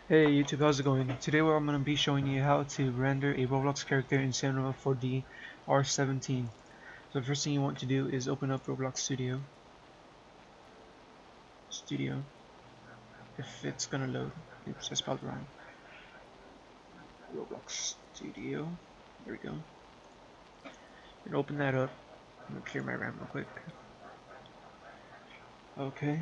Hey YouTube, how's it going? Today I'm going to be showing you how to render a Roblox character in Cinema 4D R17. So the first thing you want to do is open up Roblox Studio, if it's going to load. Oops, I spelled it wrong. Roblox Studio, there we go. And open that up. I'm going to clear my RAM real quick. Okay,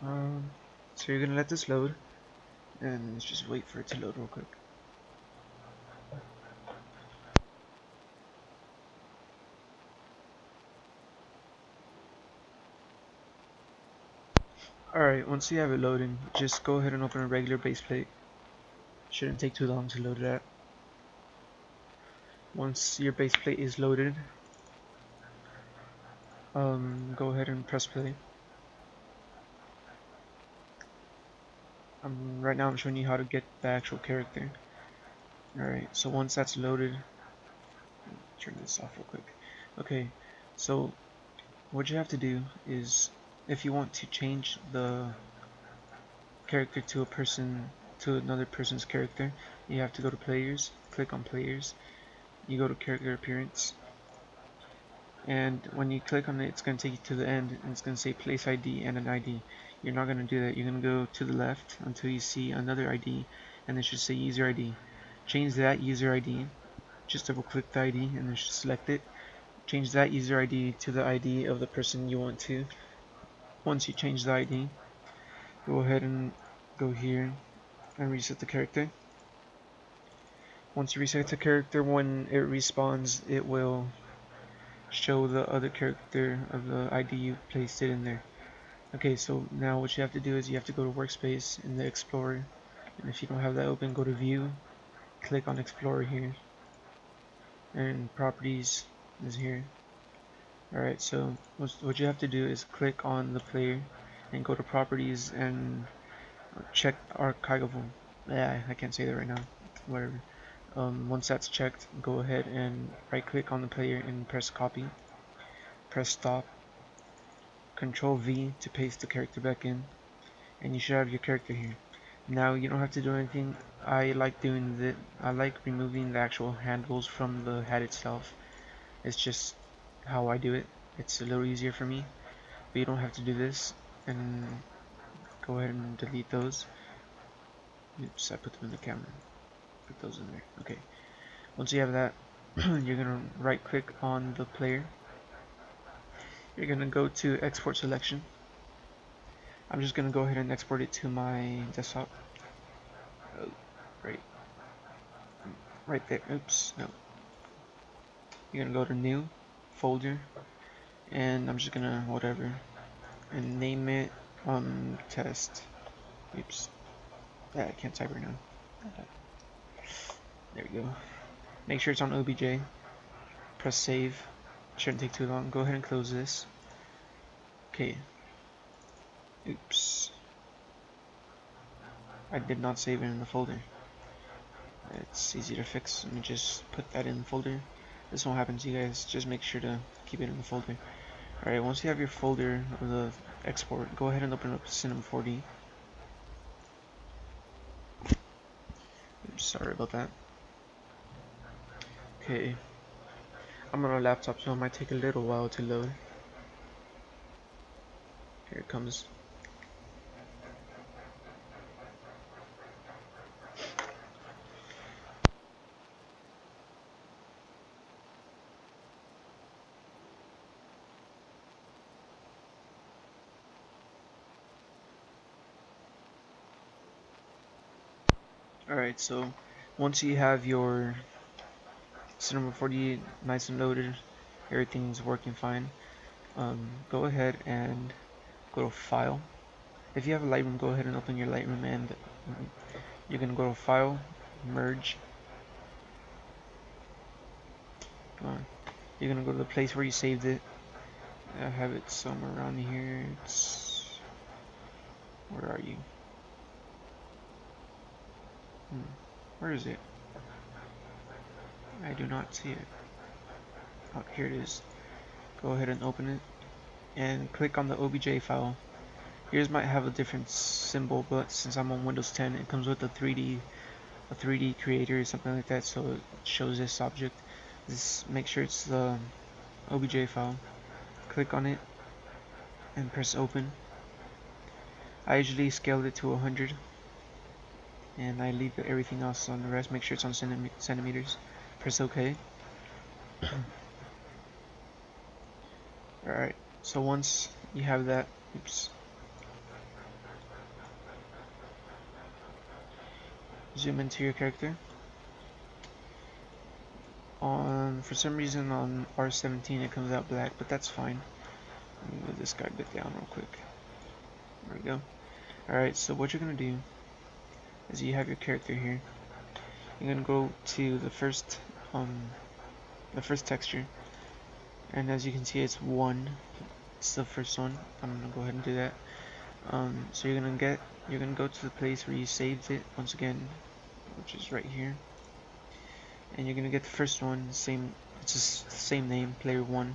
so you're going to let this load, and let's just wait for it to load real quick. Alright, once you have it loading, just go ahead and open a regular base plate. Shouldn't take too long to load that. Once your base plate is loaded, go ahead and press play. Right now I'm showing you how to get the actual character. Alright, so once that's loaded, turn this off real quick. Okay, so what you have to do is, if you want to change the character to another person's character, you have to go to players, click on players, you go to character appearance, and when you click on it, it's going to take you to the end, and it's going to say place ID and an ID. You're not going to do that. You're going to go to the left until you see another ID, and it should say user ID. Change that user ID. Just double click the ID and then select it. Change that user ID to the ID of the person you want to. Once you change the ID, go ahead and go here and reset the character. Once you reset the character, when it respawns, it will show the other character of the ID you placed it in there. Okay, so now what you have to do is you have to go to workspace in the Explorer, and if you don't have that open, go to view, click on Explorer here, and properties is here. Alright, so what you have to do is click on the player and go to properties and check archival. Yeah, I can't say that right now. Whatever. Once that's checked, go ahead and right click on the player and press copy. Press stop. Control V to paste the character back in, and you should have your character here. Now you don't have to do anything. I like removing the actual handles from the hat itself. It's just how I do it. It's a little easier for me, but you don't have to do this. And go ahead and delete those. Oops, I put them in the camera. Put those in there. Okay. Once you have that, you're gonna right click on the player. You're gonna go to export selection. I'm just gonna go ahead and export it to my desktop. Oh, right there. Oops, no. You're gonna go to new folder, and I'm just gonna whatever and name it test. Oops. Yeah, I can't type right now. There we go. Make sure it's on OBJ. Press save. Shouldn't take too long. Go ahead and close this. Okay. Oops. I did not save it in the folder. It's easy to fix. Let me just put that in the folder. This won't happen to you guys. Just make sure to keep it in the folder. Alright, once you have your folder of the export, go ahead and open up Cinema 4D. Oops, sorry about that. Okay. I'm on a laptop, so it might take a little while to load. Here it comes. Alright, so once you have your Cinema 4D nice and loaded, everything's working fine, go ahead and go to File. If you have a Lightroom, go ahead and open your Lightroom, and you're going to go to File, Merge. Come on. You're going to go to the place where you saved it. I have it somewhere around here. Where are you? Where is it? I do not see it. Oh, here it is. Go ahead and open it and click on the OBJ file Yours might have a different symbol, but since I'm on Windows 10, it comes with a 3D creator or something like that, so it shows this object. Just make sure it's the OBJ file. Click on it and press open. I usually scaled it to 100, and I leave everything else on the rest. Make sure it's on centimeters. Press OK. Alright, so once you have that, oops, zoom into your character. For some reason on R17 it comes out black, but that's fine. Let me move this guy a bit down real quick. There we go. Alright, so what you're gonna do is you have your character here. You're gonna go to the first texture, and as you can see, it's 1. It's the first one. I'm gonna go ahead and do that. So you're gonna go to the place where you saved it once again, which is right here, and you're gonna get the first one. It's just the same name, player 1.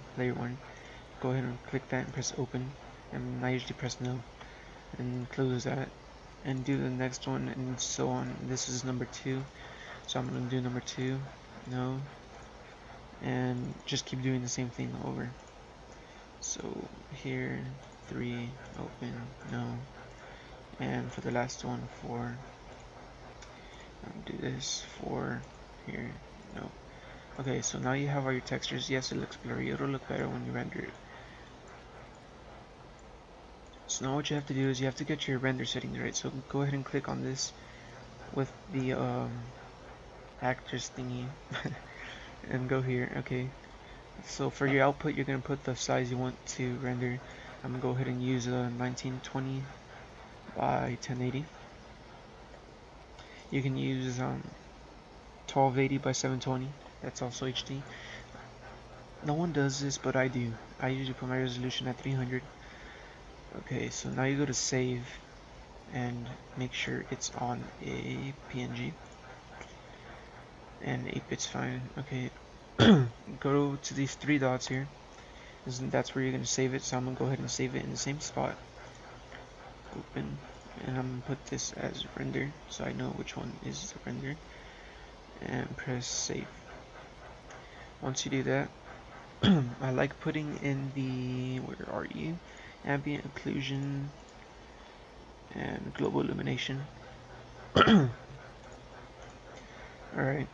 Go ahead and click that and press open, and I usually press no, and close that, and do the next one, and so on. This is number 2, so I'm gonna do number 2, no, and just keep doing the same thing over. So here, 3, open, no, and for the last one, 4, I'll do this, 4, here, no. Okay, so now you have all your textures. Yes, it looks blurry. It'll look better when you render it. So now what you have to do is you have to get your render settings right. So go ahead and click on this with the actors thingy and go here. Okay, so for your output, you're gonna put the size you want to render. I'm gonna go ahead and use a 1920 by 1080. You can use 1280 by 720. That's also HD. No one does this, but I do. I usually put my resolution at 300. Okay, so now you go to save and make sure it's on a PNG, and 8-bit's fine. Okay, go to these 3 dots here, that's where you're going to save it. So I'm going to go ahead and save it in the same spot. Open, and I'm going to put this as render so I know which one is the render, and press save. Once you do that, I like putting in the, where are you, Ambient, Occlusion, and Global Illumination. Alright,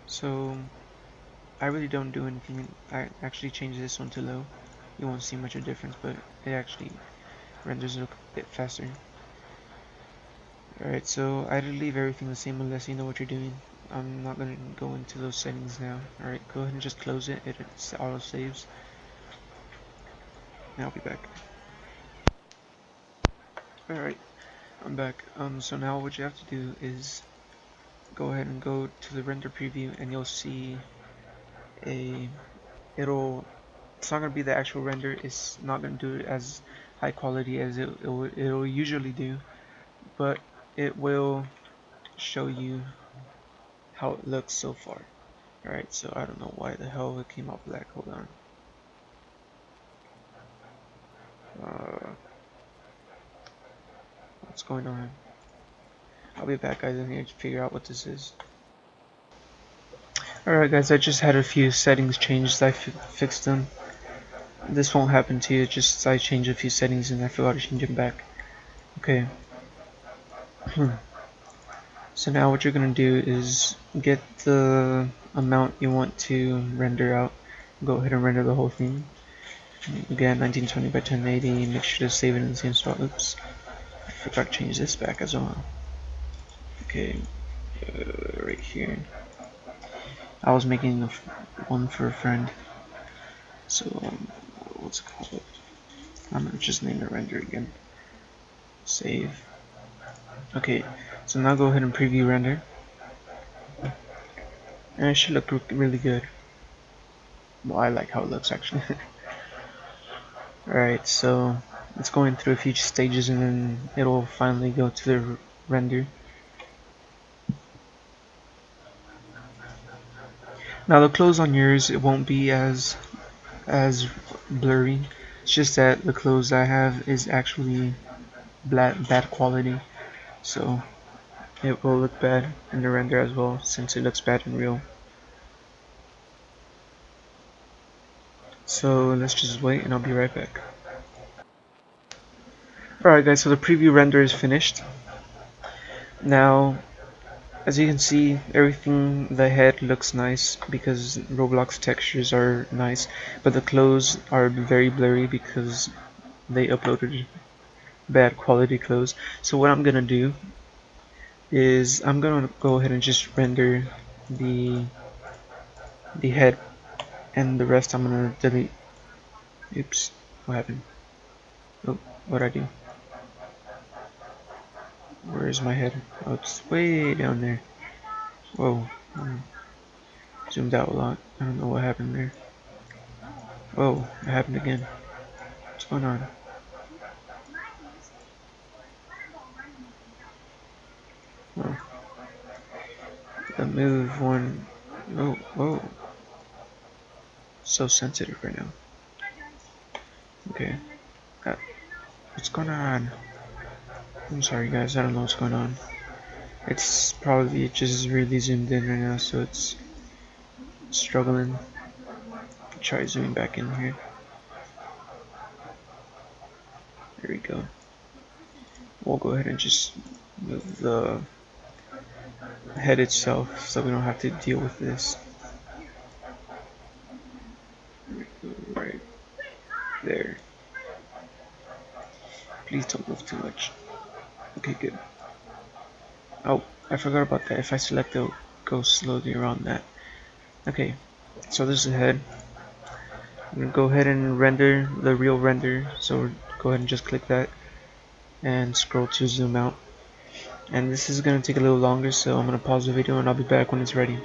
so I really don't do anything. I actually changed this one to low. You won't see much of a difference, but it actually renders it a bit faster. Alright, so I'd leave everything the same unless you know what you're doing. I'm not going to go into those settings now. Alright, go ahead and just close it. It auto saves. Now I'll be back. Alright, I'm back. So now what you have to do is go ahead and go to the render preview, and you'll see it's not going to be the actual render. It's not going to do it as high quality as it'll usually do, but it will show you how it looks so far. Alright, so I don't know why the hell it came out black. Hold on. What's going on? I'll be back, guys. I need to figure out what this is. Alright guys, I just had a few settings changed. I fixed them. This won't happen to you, just I changed a few settings and I forgot to change them back. Okay. So now what you're going to do is get the amount you want to render out. Go ahead and render the whole thing. Again, 1920 by 1080. Make sure to save it in the same spot. Oops. I forgot to change this back as well. Okay. Right here. I was making one for a friend. So, what's it called? I'm going to just name it render again. Save. Okay, so now go ahead and preview render. And it should look really good. Well, I like how it looks actually. Alright, so it's going through a few stages and then it'll finally go to the render. Now the clothes on yours, it won't be as blurry. It's just that the clothes I have is actually bad quality, so it will look bad in the render as well, since it looks bad in real. So let's just wait and I'll be right back. Alright guys, so the preview render is finished. Now, as you can see, everything, the head looks nice because Roblox textures are nice, but the clothes are very blurry because they uploaded bad quality clothes. So what I'm gonna do is I'm gonna go ahead and just render the head, and the rest I'm gonna delete. Oops, what happened? Oh, what'd I do? Where is my head? Oh, it's way down there. Whoa, zoomed out a lot. I don't know what happened there. Whoa, it happened again. What's going on? Oh, the move one. Oh, whoa. So sensitive right now. Okay. What's going on? I'm sorry guys, I don't know what's going on. It's probably just really zoomed in right now, so it's struggling. Try zooming back in here. There we go. We'll go ahead and just move the head itself so we don't have to deal with this. Right there. Please don't move too much. Okay, good. Oh, I forgot about that. If I select it, it'll go slowly around that. Okay, so this is the head. I'm gonna go ahead and render the real render. So go ahead and just click that and scroll to zoom out. And this is gonna take a little longer, so I'm gonna pause the video and I'll be back when it's ready.